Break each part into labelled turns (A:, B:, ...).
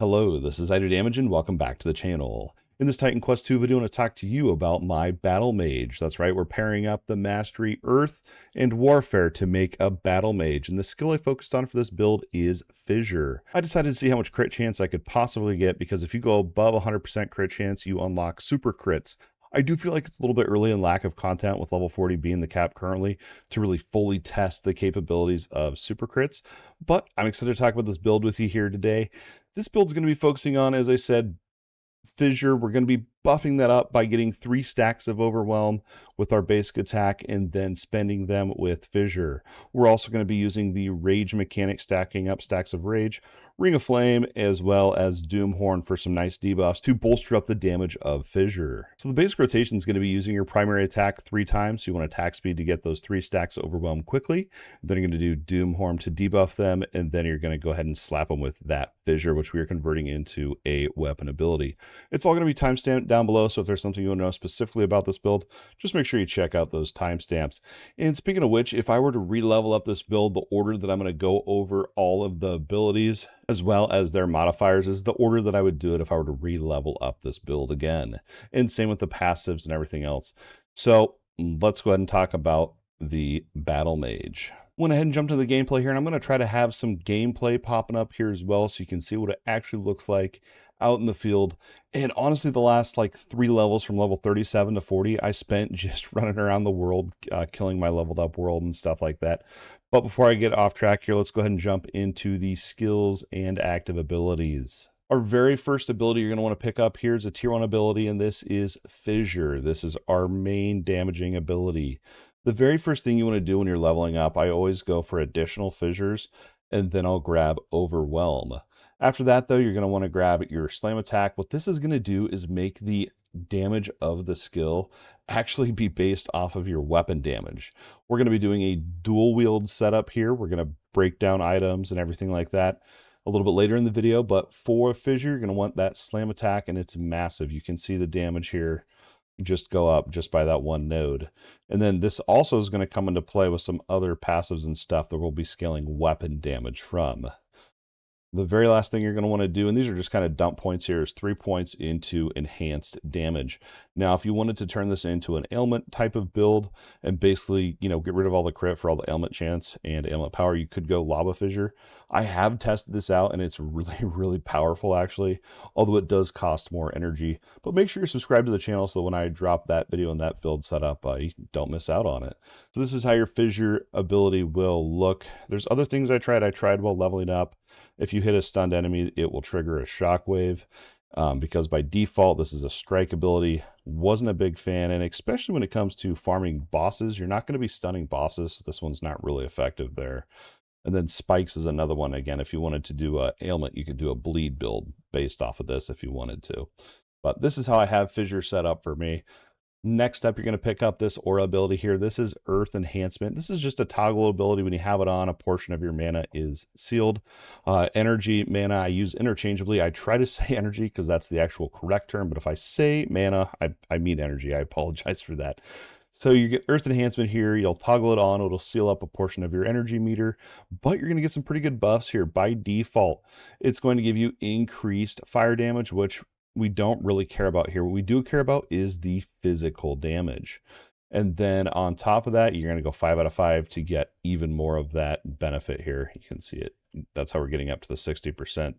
A: Hello, this is Idodmg and welcome back to the channel. In this Titan Quest 2 video, I want to talk to you about my Battlemage. That's right, we're pairing up the Mastery Earth and Warfare to make a Battlemage, and the skill I focused on for this build is Fissure. I decided to see how much crit chance I could possibly get, because if you go above 100% crit chance, you unlock super crits. I do feel like it's a little bit early in lack of content with level 40 being the cap currently to really fully test the capabilities of super crits, but I'm excited to talk about this build with you here today. This build is going to be focusing on, as I said, Fissure. We're going to be buffing that up by getting 3 stacks of Overwhelm with our basic attack and then spending them with Fissure. We're also going to be using the Rage mechanic, stacking up stacks of Rage, Ring of Flame, as well as Doom Horn for some nice debuffs to bolster up the damage of Fissure. So the basic rotation is going to be using your primary attack 3 times. So you want attack speed to get those 3 stacks of Overwhelm quickly. Then you're going to do Doom Horn to debuff them, and then you're going to go ahead and slap them with that Fissure, which we are converting into a weapon ability. It's all going to be timestamped down below, so if there's something you want to know specifically about this build, just make sure you check out those timestamps. And speaking of which, if I were to re-level up this build, the order that I'm going to go over all of the abilities as well as their modifiers is the order that I would do it if I were to re-level up this build again. And same with the passives and everything else. So let's go ahead and talk about the Battlemage. Went ahead and jumped into the gameplay here, and I'm going to try to have some gameplay popping up here as well so you can see what it actually looks like out in the field. And honestly, the last like 3 levels from level 37 to 40, I spent just running around the world, killing my leveled up world and stuff like that. But before I get off track here, let's go ahead and jump into the skills and active abilities. Our very first ability you're going to want to pick up here is a tier 1 ability, and this is Fissure. This is our main damaging ability. The very first thing you want to do when you're leveling up, I always go for additional fissures, and then I'll grab Overwhelm. After that, though, you're going to want to grab your Slam attack. What this is going to do is make the damage of the skill actually be based off of your weapon damage. We're going to be doing a dual wield setup here. We're going to break down items and everything like that a little bit later in the video, but for Fissure, you're going to want that Slam attack, and it's massive. You can see the damage here just go up just by that one node. And then this also is going to come into play with some other passives and stuff that we'll be scaling weapon damage from. The very last thing you're going to want to do, and these are just kind of dump points here, is 3 points into enhanced damage. Now, if you wanted to turn this into an ailment type of build and basically, get rid of all the crit for all the ailment chance and ailment power, you could go Lava Fissure. I have tested this out, and it's really, really powerful, actually, although it does cost more energy. But make sure you're subscribed to the channel so when I drop that video and that build setup, you don't miss out on it. So this is how your Fissure ability will look. There's other things I tried while leveling up. If you hit a stunned enemy, it will trigger a shockwave, because by default, this is a strike ability. Wasn't a big fan, and especially when it comes to farming bosses, you're not going to be stunning bosses. So this one's not really effective there. And then spikes is another one. Again, if you wanted to do a ailment, you could do a bleed build based off of this if you wanted to. But this is how I have Fissure set up for me. Next up, you're going to pick up this aura ability here. This is Earth Enhancement. This is just a toggle ability. When you have it on, a portion of your mana is sealed. Energy, mana, I use interchangeably. I try to say energy because that's the actual correct term, but if I say mana, I mean energy. I apologize for that. So you get Earth Enhancement here. You'll toggle it on. It'll seal up a portion of your energy meter, but you're going to get some pretty good buffs here. By default, it's going to give you increased fire damage, which we don't really care about here. What we do care about is the physical damage. And then on top of that, you're going to go 5 out of 5 to get even more of that benefit here. You can see it. That's how we're getting up to the 60%.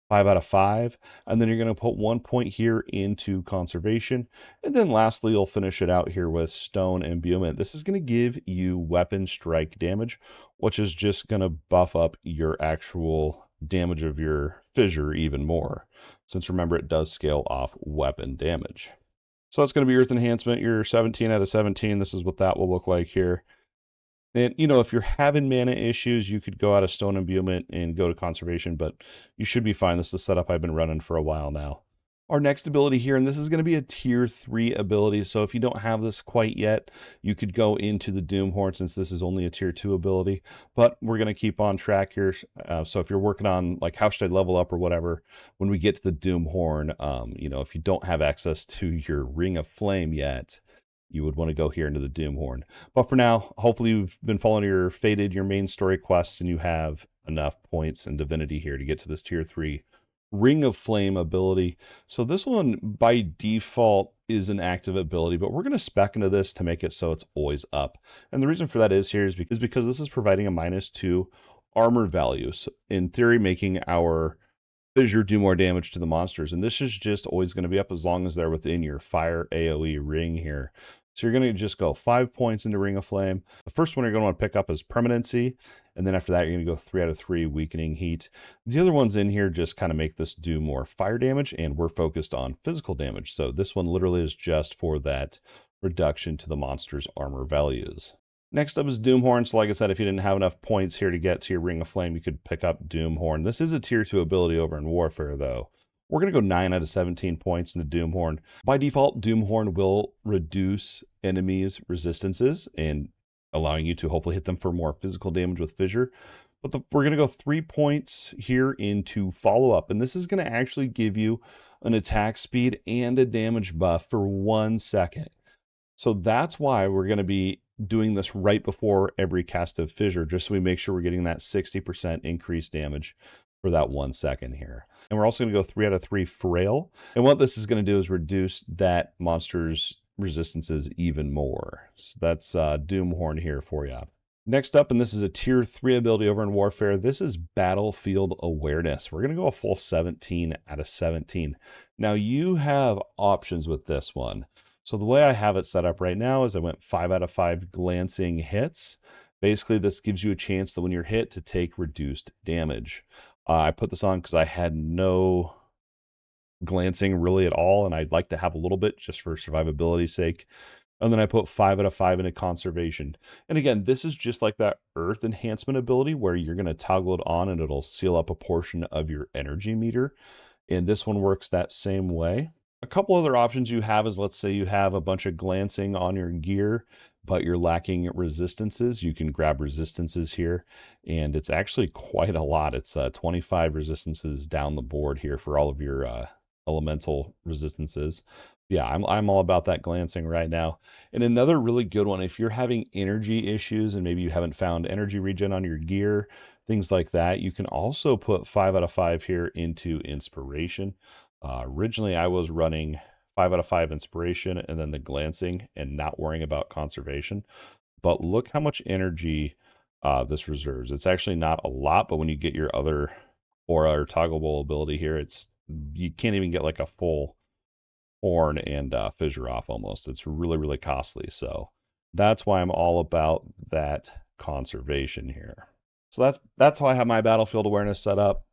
A: 5 out of 5. And then you're going to put 1 point here into conservation. And then lastly, you'll finish it out here with stone imbuement. This is going to give you weapon strike damage, which is just going to buff up your actual damage of your Fissure even more, since remember it does scale off weapon damage. So that's going to be Earth Enhancement. You're 17 out of 17. This is what that will look like here. And if you're having mana issues, you could go out of Stone Imbuement and go to Conservation, but you should be fine. This is the setup I've been running for a while now. Our next ability here, and this is going to be a tier 3 ability, so if you don't have this quite yet, you could go into the Doom Horn since this is only a tier 2 ability, but we're going to keep on track here. So if you're working on like how should I level up or whatever, when we get to the Doom Horn, if you don't have access to your Ring of Flame yet, you would want to go here into the Doom Horn. But for now, hopefully you've been following your main story quests, and you have enough points and divinity here to get to this tier 3 Ring of Flame ability. So this one by default is an active ability, but we're going to spec into this to make it so it's always up. And the reason for that is because this is providing a -2 armor value. So in theory, making our Fissure do more damage to the monsters. And this is just always going to be up as long as they're within your fire AoE ring here. So you're going to just go 5 points into Ring of Flame. The first one you're going to want to pick up is Permanency. And then after that, you're going to go 3 out of 3 Weakening Heat. The other ones in here just kind of make this do more fire damage. And we're focused on physical damage. So this one literally is just for that reduction to the monster's armor values. Next up is Doomhorn. So like I said, if you didn't have enough points here to get to your Ring of Flame, you could pick up Doomhorn. This is a tier 2 ability over in Warfare, though. We're going to go 9 out of 17 points into Doomhorn. By default, Doomhorn will reduce enemies' resistances and allowing you to hopefully hit them for more physical damage with Fissure. But we're going to go 3 points here into Follow-Up, and this is going to actually give you an attack speed and a damage buff for 1 second. So that's why we're going to be doing this right before every cast of Fissure, just so we make sure we're getting that 60% increased damage for that 1 second here. And we're also going to go 3 out of 3 Frail. And what this is going to do is reduce that monster's resistances even more. So that's Doomhorn here for you. Next up, and this is a tier 3 ability over in Warfare, this is Battlefield Awareness. We're going to go a full 17 out of 17. Now you have options with this one. So the way I have it set up right now is I went 5 out of 5 glancing hits. Basically, this gives you a chance that when you're hit to take reduced damage. I put this on because I had no glancing really at all, and I'd like to have a little bit just for survivability's sake. And then I put 5 out of 5 into Conservation. And again, this is just like that Earth Enhancement ability where you're going to toggle it on and it'll seal up a portion of your energy meter. And this one works that same way. A couple other options you have is, let's say you have a bunch of glancing on your gear, but you're lacking resistances. You can grab resistances here, and it's actually quite a lot. It's 25 resistances down the board here for all of your elemental resistances. Yeah, I'm all about that glancing right now. And another really good one, if you're having energy issues and maybe you haven't found energy regen on your gear, things like that, you can also put 5 out of 5 here into Inspiration. Originally, I was running 5 out of 5 Inspiration and then the glancing and not worrying about Conservation. But look how much energy this reserves. It's actually not a lot, but when you get your other aura or toggleable ability here, you can't even get like a full horn and Fissure off almost. It's really, really costly. So that's why I'm all about that Conservation here. So that's how I have my Battlefield Awareness set up.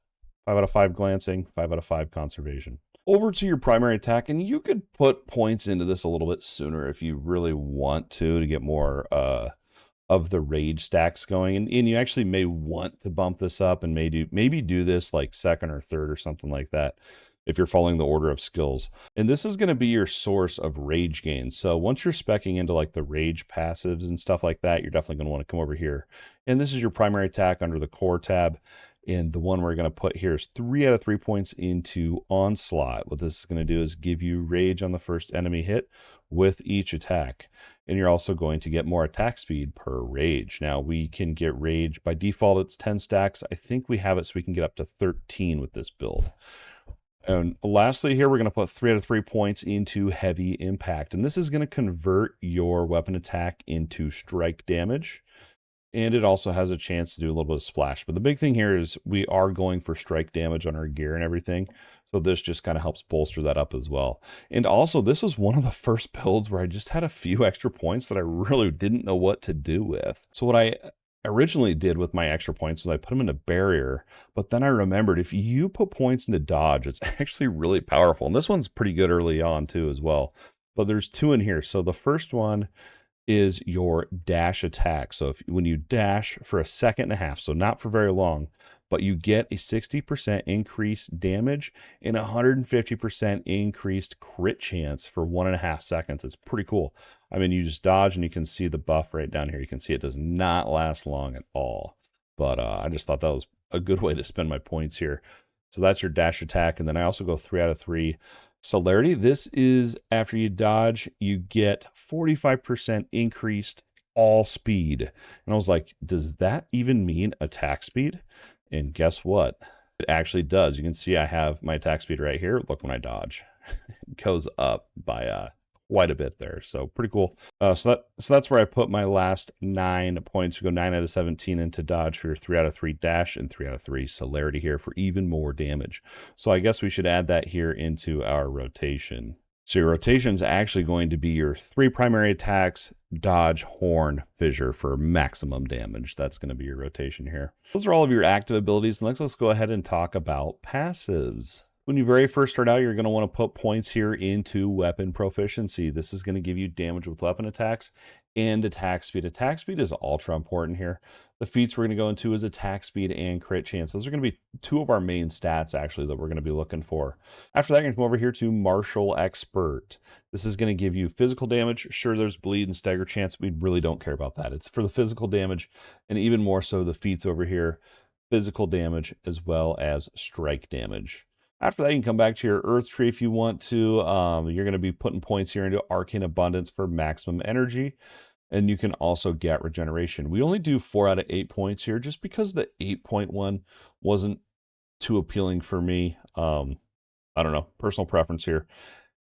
A: 5 out of 5 glancing, 5 out of 5 Conservation. Over to your primary attack, and you could put points into this a little bit sooner if you really want to get more of the rage stacks going. And you actually may want to bump this up and maybe do this like second or third or something like that if you're following the order of skills. And this is going to be your source of rage gains. So once you're speccing into like the rage passives and stuff like that, you're definitely going to want to come over here. And this is your primary attack under the core tab. And the one we're going to put here is 3 out of 3 points into Onslaught. What this is going to do is give you rage on the first enemy hit with each attack. And you're also going to get more attack speed per rage. Now, we can get rage. By default, it's 10 stacks. I think we have it so we can get up to 13 with this build. And lastly here, we're going to put 3 out of 3 points into Heavy Impact. And this is going to convert your weapon attack into strike damage. And it also has a chance to do a little bit of splash. But the big thing here is we are going for strike damage on our gear and everything. So this just kind of helps bolster that up as well. And also, this was one of the first builds where I just had a few extra points that I really didn't know what to do with. So what I originally did with my extra points was I put them into barrier. But then I remembered if you put points into dodge, it's actually really powerful. And this one's pretty good early on too as well. But there's 2 in here. So the first one is your dash attack. So when you dash for a second and a half, so not for very long, but you get a 60% increased damage and 150% increased crit chance for 1.5 seconds. It's pretty cool. I mean, you just dodge and you can see the buff right down here. You can see it does not last long at all. But I just thought that was a good way to spend my points here. So that's your dash attack. And then I also go 3 out of 3 Celerity. This is after you dodge, you get 45% increased all speed. And I was like, does that even mean attack speed? And guess what? It actually does. You can see I have my attack speed right here. Look when I dodge. It goes up by quite a bit there. So pretty cool. So that's where I put my last 9 points. We go 9 out of 17 into dodge for your 3 out of 3 dash and 3 out of 3 celerity here for even more damage. So I guess we should add that here into our rotation. So your rotation is actually going to be your 3 primary attacks, dodge, horn, fissure for maximum damage. That's going to be your rotation here. Those are all of your active abilities. And let's go ahead and talk about passives. When you very first start out, you're going to want to put points here into weapon proficiency. This is going to give you damage with weapon attacks and attack speed. Attack speed is ultra important here. The feats we're going to go into is attack speed and crit chance. Those are going to be 2 of our main stats, actually, that we're going to be looking for. After that, you're going to come over here to Martial Expert. This is going to give you physical damage. Sure, there's bleed and stagger chance. We really don't care about that. It's for the physical damage, and even more so the feats over here, physical damage as well as strike damage. After that, you can come back to your Earth Tree if you want to. You're going to be putting points here into Arcane Abundance for maximum energy. And you can also get regeneration. We only do 4 out of 8 points here just because the 8.1 wasn't too appealing for me. I don't know, personal preference here.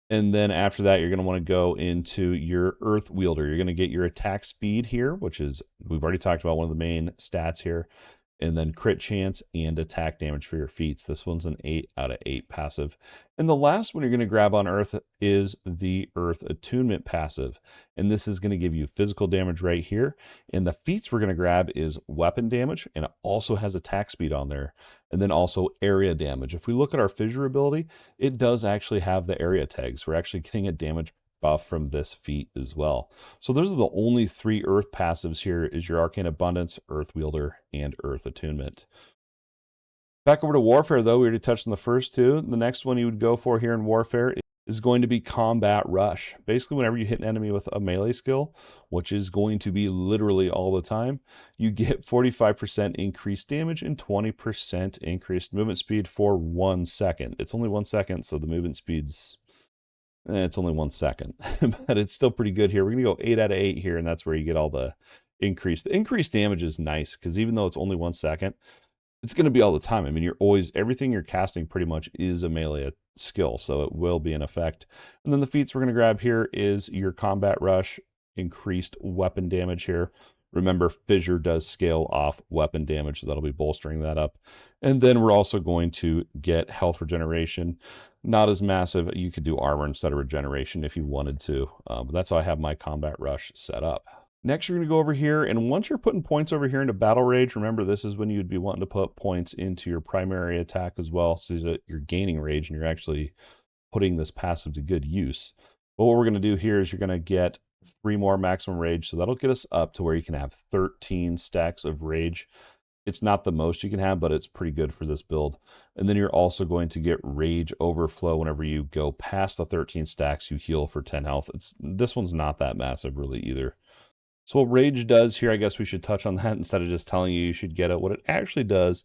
A: And then after that, you're going to want to go into your Earth Wielder. You're going to get your attack speed here, which is, we've already talked about one of the main stats here. And then crit chance and attack damage for your feats. This one's an 8 out of 8 passive. And the last one you're going to grab on Earth is the Earth Attunement passive. And this is going to give you physical damage right here. And the feats we're going to grab is weapon damage, and it also has attack speed on there. And then also area damage. If we look at our Fissure ability, it does actually have the area tags. We're actually getting a damage buff from this feat as well. So those are the only 3 Earth passives here, is your Arcane Abundance, Earth Wielder, and Earth Attunement. Back over to Warfare, though, we already touched on the first 2. The next one you would go for here in Warfare is going to be Combat Rush. Basically, whenever you hit an enemy with a melee skill, which is going to be literally all the time, you get 45% increased damage and 20% increased movement speed for 1 second. It's only 1 second, so the movement speed's it's only 1 second, but it's still pretty good here. We're going to go 8 out of 8 here, and that's where you get all the increase. The increased damage is nice because even though it's only 1 second, it's going to be all the time. I mean, everything you're casting pretty much is a melee skill, so it will be in effect. And then the feats we're going to grab here is your Combat Rush, increased weapon damage here. Remember, Fissure does scale off weapon damage, so that'll be bolstering that up. And then we're also going to get health regeneration. Not as massive. You could do armor instead of regeneration if you wanted to. But that's how I have my Combat Rush set up. Next, you're going to go over here, and once you're putting points over here into Battle Rage, remember this is when you'd be wanting to put points into your primary attack as well, so that you're gaining rage and you're actually putting this passive to good use. But what we're going to do here is you're going to get 3 more maximum rage, so that'll get us up to where you can have 13 stacks of rage. It's not the most you can have, but it's pretty good for this build. And then you're also going to get Rage Overflow. Whenever you go past the 13 stacks, you heal for 10 health. This one's not that massive really either. So what Rage does here, I guess we should touch on that instead of just telling you should get it. What it actually does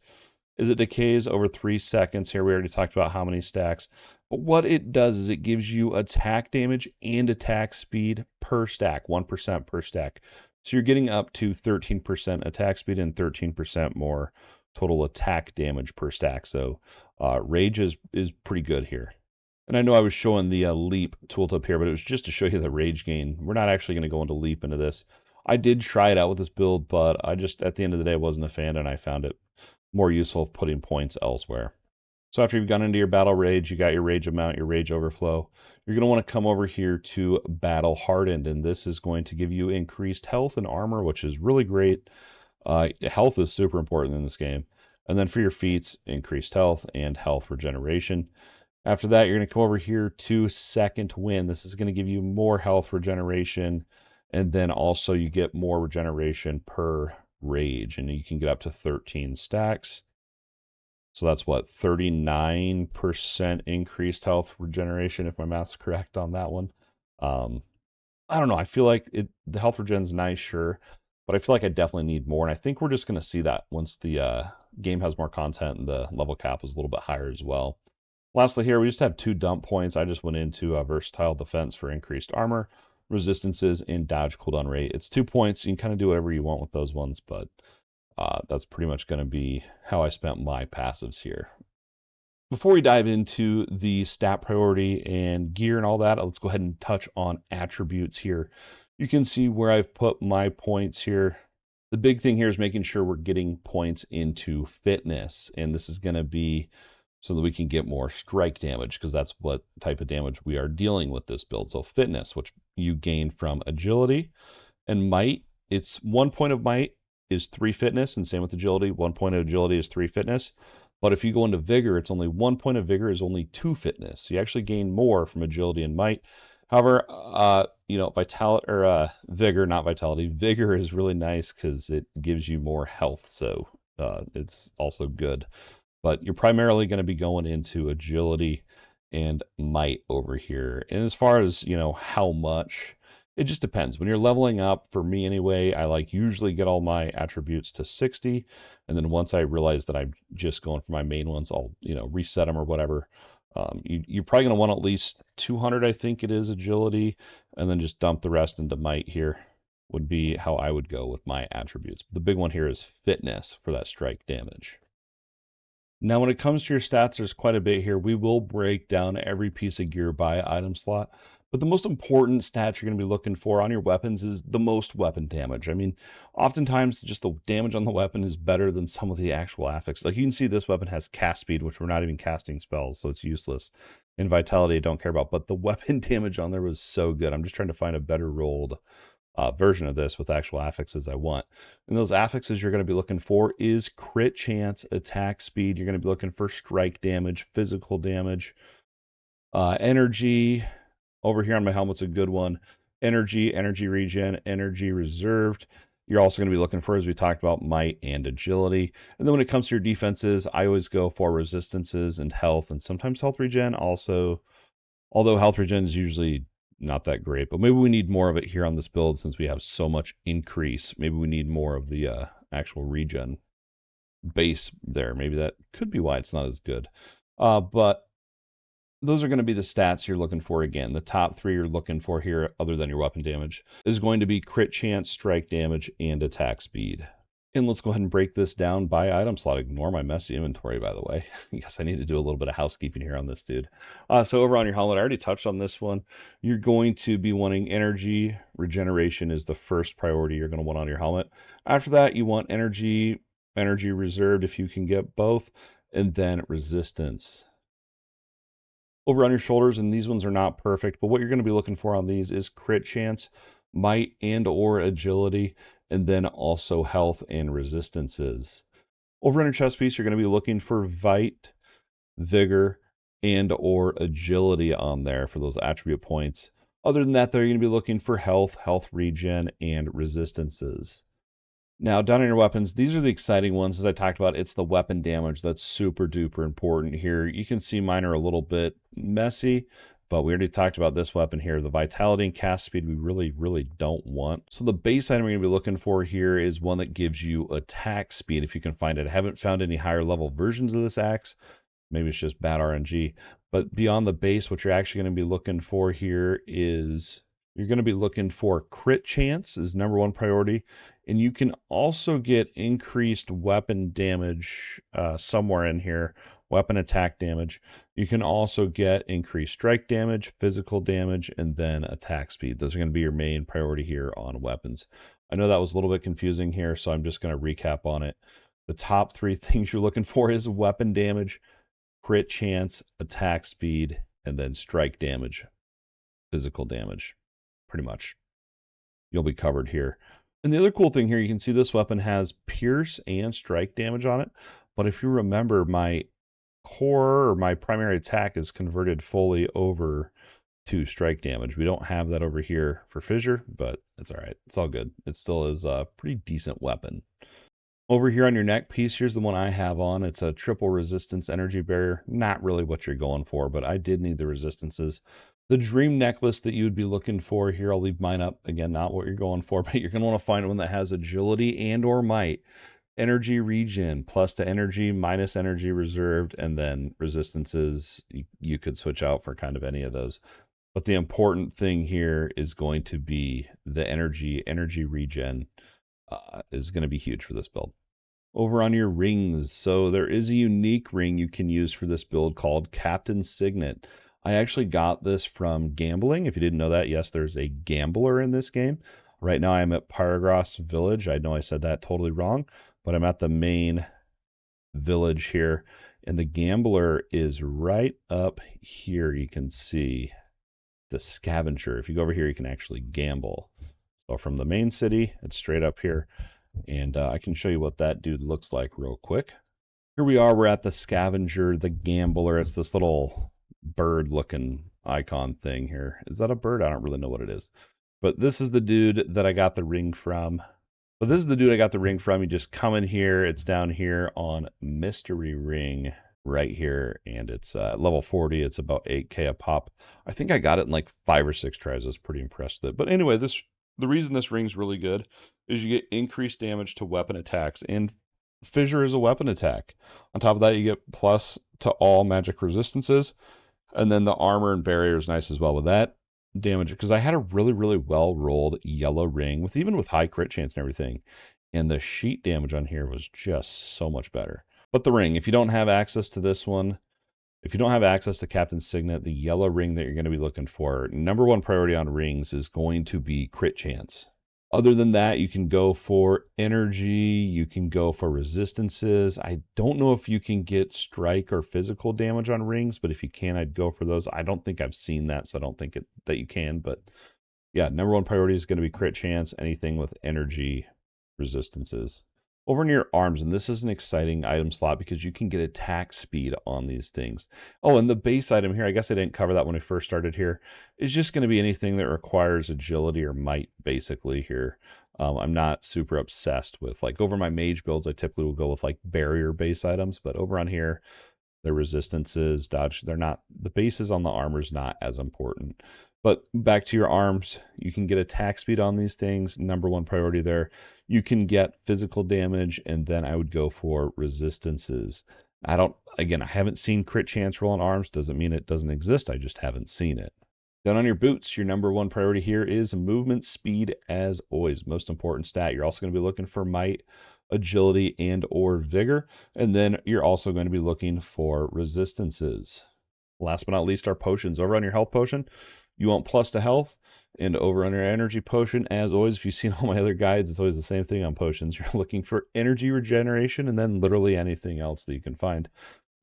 A: is it decays over 3 seconds here. We already talked about how many stacks. But what it does is it gives you attack damage and attack speed per stack, 1% per stack. So you're getting up to 13% attack speed and 13% more total attack damage per stack. So Rage is pretty good here. And I know I was showing the Leap tooltip here, but it was just to show you the Rage gain. We're not actually going to go into Leap into this. I did try it out with this build, but I just, at the end of the day, wasn't a fan, and I found it more useful putting points elsewhere. So after you've gone into your Battle Rage, you got your Rage amount, your Rage Overflow, you're going to want to come over here to Battle Hardened, and this is going to give you increased health and armor, which is really great. Health is super important in this game. And then for your feats, increased health and health regeneration. After that, you're going to come over here to Second Wind. This is going to give you more health regeneration, and then also you get more regeneration per rage, and you can get up to 13 stacks. So that's what, 39% increased health regeneration, if my math's correct on that one. I don't know. I feel like the health regen's nice, sure, but I feel like I definitely need more. And I think we're just going to see that once the game has more content and the level cap is a little bit higher as well. Lastly here, we just have 2 dump points. I just went into Versatile Defense for increased armor, resistances, and dodge cooldown rate. It's 2 points. You can kind of do whatever you want with those ones, but That's pretty much going to be how I spent my passives here. Before we dive into the stat priority and gear and all that, let's go ahead and touch on attributes here. You can see where I've put my points here. The big thing here is making sure we're getting points into fitness, and this is going to be so that we can get more strike damage, because that's what type of damage we are dealing with this build. So fitness, which you gain from agility, and might, it's 1 point of might is 3 fitness, and same with agility. 1 point of agility is 3 fitness. But if you go into vigor, it's only 1 point of vigor is only 2 fitness. So you actually gain more from agility and might. However, you know, vitality or vigor, not vitality. Vigor is really nice because it gives you more health, so it's also good. But you're primarily going to be going into agility and might over here. And as far as, you know, how much, it just depends. When you're leveling up, for me anyway, I like usually get all my attributes to 60. And then once I realize that I'm just going for my main ones, I'll, you know, reset them or whatever. You're probably going to want at least 200, I think it is, agility, and then just dump the rest into might here would be how I would go with my attributes. But the big one here is fitness for that strike damage. Now, when it comes to your stats, there's quite a bit here. We will break down every piece of gear by item slot, but the most important stat you're going to be looking for on your weapons is the most weapon damage. I mean, oftentimes just the damage on the weapon is better than some of the actual affixes. Like you can see this weapon has cast speed, which we're not even casting spells, so it's useless. And vitality I don't care about, but the weapon damage on there was so good. I'm just trying to find a better rolled version of this with actual affixes I want. And those affixes you're going to be looking for is crit chance, attack speed. You're going to be looking for strike damage, physical damage, energy. Over here on my helmet's a good one. Energy, energy regen, energy reserved. You're also going to be looking for, as we talked about, might and agility. And then when it comes to your defenses, I always go for resistances and health, and sometimes health regen also, although health regen is usually not that great, but maybe we need more of it here on this build since we have so much increase. Maybe we need more of the actual regen base there. Maybe that could be why it's not as good. But those are going to be the stats you're looking for. Again, the top 3 you're looking for here, other than your weapon damage, is going to be crit chance, strike damage, and attack speed. And let's go ahead and break this down by item slot. Ignore my messy inventory, by the way. Yes, I need to do a little bit of housekeeping here on this dude. So over on your helmet, I already touched on this one. You're going to be wanting energy. Regeneration is the first priority you're going to want on your helmet. After that, you want energy, energy reserved if you can get both, and then resistance. Over on your shoulders, and these ones are not perfect, but what you're going to be looking for on these is crit chance, might and or agility, and then also health and resistances. Over on your chest piece, you're going to be looking for Vite, Vigor, and or agility on there for those attribute points. Other than that, though, you're going to be looking for health, health regen, and resistances. Now, down on your weapons, these are the exciting ones. As I talked about, it's the weapon damage that's super duper important here. You can see mine are a little bit messy, but we already talked about this weapon here. The vitality and cast speed we really don't want. So the base item we're going to be looking for here is one that gives you attack speed if you can find it. I haven't found any higher level versions of this axe. Maybe it's just bad RNG. But beyond the base, what you're actually going to be looking for here is you're going to be looking for crit chance is number 1 priority. And you can also get increased weapon damage somewhere in here, weapon attack damage. You can also get increased strike damage, physical damage, and then attack speed. Those are going to be your main priority here on weapons. I know that was a little bit confusing here, so I'm just going to recap on it. The top 3 things you're looking for is weapon damage, crit chance, attack speed, and then strike damage, physical damage. Pretty much. You'll be covered here. And the other cool thing here, you can see this weapon has pierce and strike damage on it. But if you remember, my core or my primary attack is converted fully over to strike damage. We don't have that over here for Fissure, but it's all right. It's all good. It still is a pretty decent weapon. Over here on your neck piece, here's the one I have on. It's a triple resistance energy barrier. Not really what you're going for, but I did need the resistances. The dream necklace that you would be looking for here, I'll leave mine up. Again, not what you're going for, but you're going to want to find one that has agility and or might, energy regen, plus to energy, minus energy reserved, and then resistances. You could switch out for kind of any of those. But the important thing here is going to be the energy regen is going to be huge for this build. Over on your rings, so there is a unique ring you can use for this build called Captain's Signet. I actually got this from gambling. If you didn't know that, yes, there's a gambler in this game. Right now I'm at Paragraph's Village. I know I said that totally wrong, but I'm at the main village here, and the gambler is right up here. You can see the scavenger. If you go over here, you can actually gamble. So from the main city, it's straight up here. And I can show you what that dude looks like real quick. Here we are, we're at the scavenger, the gambler. It's this little bird looking icon thing here. Is that a bird? I don't really know what it is. But this is the dude that I got the ring from. You just come in here. It's down here on Mystery Ring right here. And it's level 40. It's about 8K a pop. I think I got it in like 5 or 6 tries. I was pretty impressed with it. But anyway, the reason this ring's really good is you get increased damage to weapon attacks, and Fissure is a weapon attack. On top of that, you get plus to all magic resistances, and then the armor and barrier is nice as well with that damage, because I had a really, really well-rolled yellow ring, even with high crit chance and everything, and the sheet damage on here was just so much better. But the ring, if you don't have access to this one, if you don't have access to Captain's Signet, the yellow ring that you're going to be looking for, number one priority on rings is going to be crit chance. Other than that, you can go for energy, you can go for resistances. I don't know if you can get strike or physical damage on rings, but if you can, I'd go for those. I don't think I've seen that, so I don't think that you can. But yeah, number one priority is going to be crit chance, anything with energy resistances. Over near arms, and this is an exciting item slot because you can get attack speed on these things. Oh, and the base item here, I guess I didn't cover that when I first started here, is just going to be anything that requires agility or might, basically, here. I'm not super obsessed with, like, over my mage builds, I typically will go with, like, barrier base items, but over on here, their resistances, dodge, they're not, the bases on the armor is not as important. But back to your arms, you can get attack speed on these things, number one priority there. You can get physical damage, and then I would go for resistances. I haven't seen crit chance roll on arms. Doesn't mean it doesn't exist, I just haven't seen it. Then on your boots, your number one priority here is movement speed, as always. Most important stat. You're also going to be looking for might, agility, and or vigor. And then you're also going to be looking for resistances. Last but not least, our potions. Over on your health potion, you want plus to health. And over on your energy potion, as always, if you've seen all my other guides, it's always the same thing on potions. You're looking for energy regeneration and then literally anything else that you can find.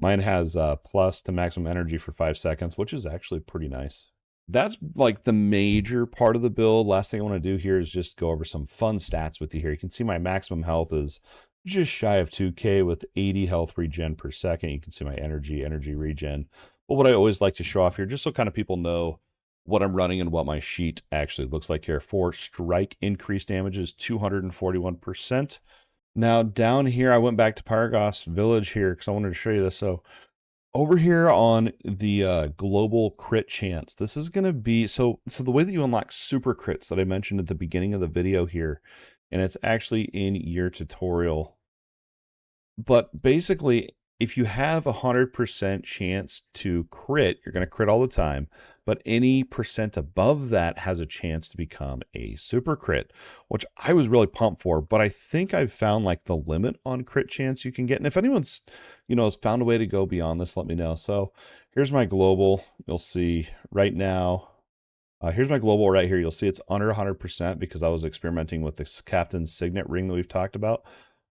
A: Mine has plus to maximum energy for 5 seconds, which is actually pretty nice. That's like the major part of the build. Last thing I want to do here is just go over some fun stats with you here. You can see my maximum health is just shy of 2K with 80 health regen per second. You can see my energy regen. But what I always like to show off here, just so kind of people know what I'm running and what my sheet actually looks like here. For strike, increased damage is 241%. Now down here, I went back to Paragraph's Village here because I wanted to show you this. So over here on the global crit chance, this is going to be, so the way that you unlock super crits that I mentioned at the beginning of the video here, and it's actually in your tutorial. But basically, if you have 100% chance to crit, you're going to crit all the time, but any percent above that has a chance to become a super crit, which I was really pumped for, but I think I've found like the limit on crit chance you can get. And if anyone's, has found a way to go beyond this, let me know. So here's my global. You'll see right now, here's my global right here. You'll see it's under 100% because I was experimenting with this Captain's Signet ring that we've talked about.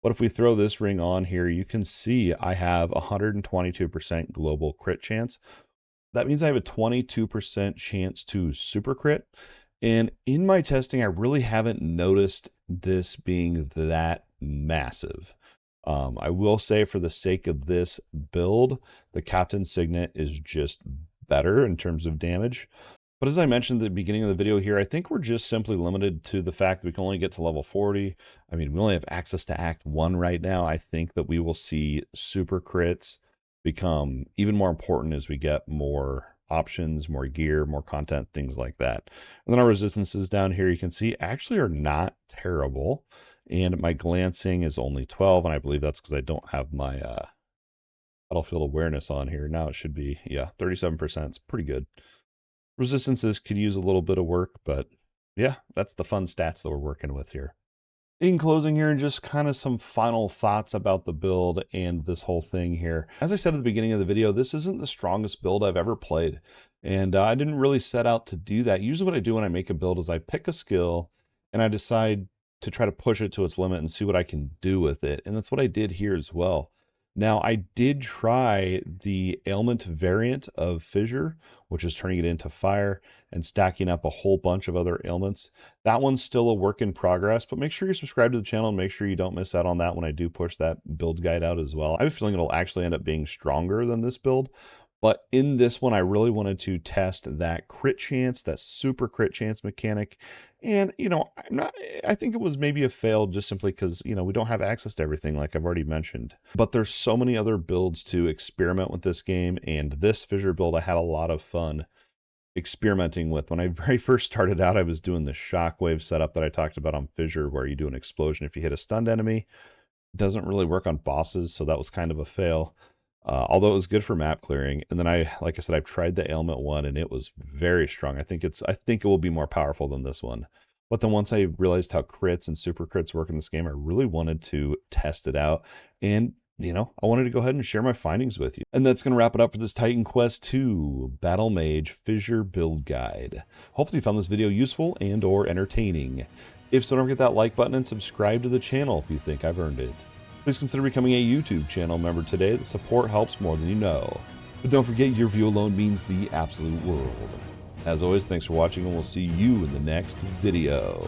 A: But if we throw this ring on here, you can see I have 122% global crit chance. That means I have a 22% chance to super crit. And in my testing, I really haven't noticed this being that massive. I will say, for the sake of this build, the Captain's Signet is just better in terms of damage. But as I mentioned at the beginning of the video here, I think we're just simply limited to the fact that we can only get to level 40. I mean, we only have access to Act 1 right now. I think that we will see super crits become even more important as we get more options, more gear, more content, things like that. And then our resistances down here, you can see, actually are not terrible. And my glancing is only 12, and I believe that's because I don't have my battlefield awareness on here. Now it should be, yeah, 37%. It's pretty good. Resistances could use a little bit of work, but yeah, that's the fun stats that we're working with here. In closing here, and just kind of some final thoughts about the build and this whole thing here. As I said at the beginning of the video, this isn't the strongest build I've ever played. And I didn't really set out to do that. Usually what I do when I make a build is I pick a skill and I decide to try to push it to its limit and see what I can do with it. And that's what I did here as well. Now, I did try the ailment variant of Fissure, which is turning it into fire and stacking up a whole bunch of other ailments. That one's still a work in progress, but make sure you subscribe to the channel and make sure you don't miss out on that when I do push that build guide out as well. I have a feeling it'll actually end up being stronger than this build, but in this one, I really wanted to test that crit chance, that super crit chance mechanic. And, I think it was maybe a fail just simply because, we don't have access to everything like I've already mentioned. But there's so many other builds to experiment with this game, and this Fissure build I had a lot of fun experimenting with. When I very first started out, I was doing the shockwave setup that I talked about on Fissure, where you do an explosion if you hit a stunned enemy. It doesn't really work on bosses, so that was kind of a fail. Although it was good for map clearing. And then like I said, I've tried the ailment one and it was very strong. I think it will be more powerful than this one. But then once I realized how crits and super crits work in this game, I really wanted to test it out. And I wanted to go ahead and share my findings with you. And that's going to wrap it up for this Titan Quest 2 Battlemage Fissure Build Guide. Hopefully you found this video useful and or entertaining. If so, don't forget that like button and subscribe to the channel if you think I've earned it. Please consider becoming a YouTube channel member today. The support helps more than you know. But don't forget, your view alone means the absolute world. As always, thanks for watching, and we'll see you in the next video.